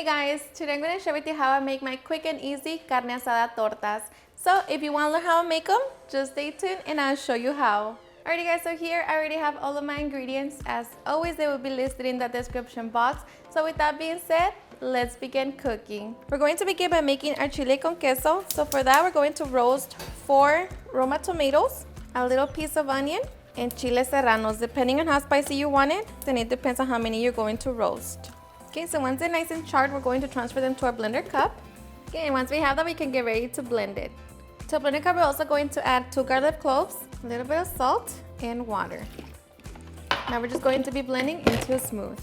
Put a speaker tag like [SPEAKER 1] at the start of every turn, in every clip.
[SPEAKER 1] Hey guys, today I'm going to share with you how I make my quick and easy carne asada tortas. So if you want to learn how to make them, just stay tuned and I'll show you how. Alrighty guys, so here I already have all of my ingredients. As always, they will be listed in the description box. So with that being said, let's begin cooking. We're going to begin by making our chile con queso. So for that, we're going to roast 4 Roma tomatoes, a little piece of onion, and chile serranos, depending on how spicy you want it, then it depends on how many you're going to roast. Okay, so once they're nice and charred, we're going to transfer them to our blender cup. Okay, and once we have that, we can get ready to blend it. To a blender cup, we're also going to add 2 garlic cloves, a little bit of salt, and water. Now we're just going to be blending into a smooth.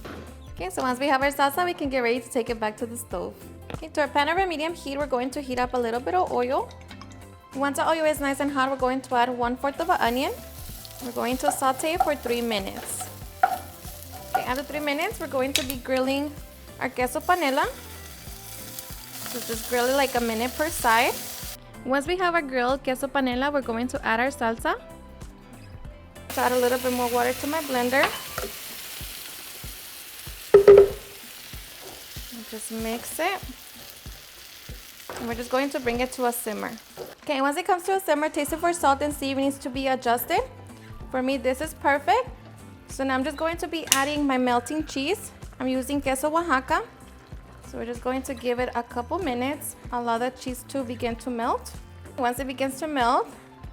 [SPEAKER 1] Okay, so once we have our salsa, we can get ready to take it back to the stove. Okay, to our pan over medium heat, we're going to heat up a little bit of oil. Once the oil is nice and hot, we're going to add 1/4 of an onion. We're going to saute for 3 minutes. Okay, after 3 minutes, we're going to be grilling our queso panela. So just grill it like a minute per side. Once we have our grilled queso panela, we're going to add our salsa. So add a little bit more water to my blender. And just mix it. And we're just going to bring it to a simmer. Okay, once it comes to a simmer, taste it for salt and see if it needs to be adjusted. For me, this is perfect. So now I'm just going to be adding my melting cheese. I'm using queso Oaxaca. So we're just going to give it a couple minutes, allow the cheese to begin to melt. Once it begins to melt,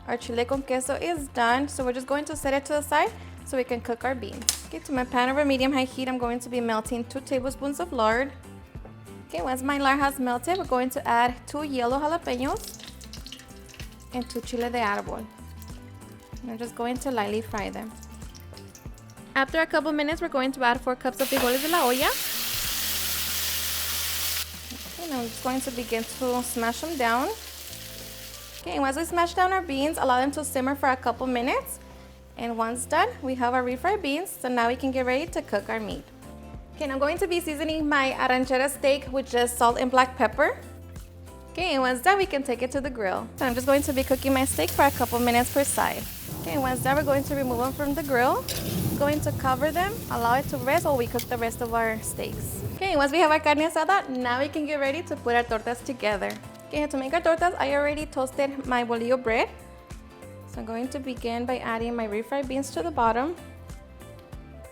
[SPEAKER 1] our chile con queso is done. So we're just going to set it to the side so we can cook our beans. Okay, to my pan over medium-high heat, I'm going to be melting 2 tablespoons of lard. Okay, once my lard has melted, we're going to add 2 yellow jalapenos and 2 chile de árbol. And I'm just going to lightly fry them. After a couple minutes, we're going to add 4 cups of frijoles de la olla. Okay, now I'm just going to begin to smash them down. Okay, and once we smash down our beans, allow them to simmer for a couple minutes. And once done, we have our refried beans, so now we can get ready to cook our meat. Okay, and I'm going to be seasoning my arrachera steak with just salt and black pepper. Okay, and once done, we can take it to the grill. So I'm just going to be cooking my steak for a couple minutes per side. Okay, and once done, we're going to remove them from the grill. Going to cover them, allow it to rest while we cook the rest of our steaks. Okay, once we have our carne asada, now we can get ready to put our tortas together. Okay, to make our tortas, I already toasted my bolillo bread. So I'm going to begin by adding my refried beans to the bottom.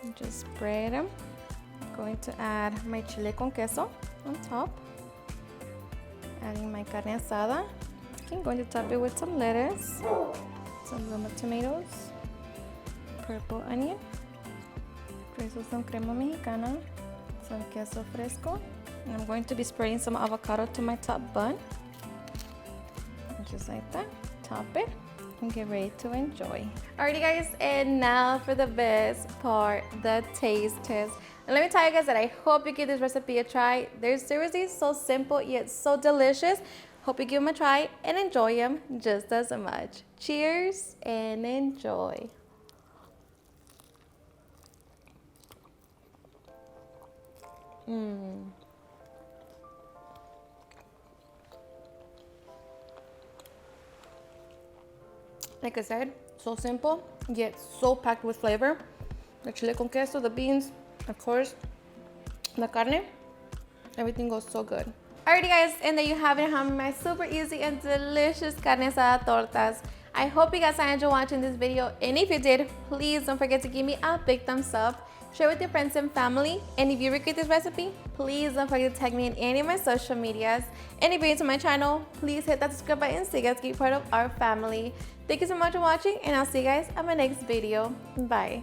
[SPEAKER 1] And just spread them. I'm going to add my chile con queso on top. Adding my carne asada. Okay, I'm going to top it with some lettuce, some Roma tomatoes, purple onion, drizzle some crema mexicana, some queso fresco, and I'm going to be spreading some avocado to my top bun. Just like that, top it, and get ready to enjoy. Alrighty guys, and now for the best part, the taste test. And let me tell you guys that I hope you give this recipe a try. They're seriously so simple yet so delicious. Hope you give them a try and enjoy them just as much. Cheers and enjoy. Like I said, so simple yet so packed with flavor. The chile con queso, the beans, of course, the carne, everything goes so good. Alrighty guys, and there you have it, my super easy and delicious carne asada tortas. I hope you guys enjoyed watching this video, and if you did, please don't forget to give me a big thumbs up, share with your friends and family, and if you recreate this recipe, please don't forget to tag me in any of my social medias. And if you're new to my channel, please hit that subscribe button so you guys can be part of our family. Thank you so much for watching, and I'll see you guys on my next video. Bye.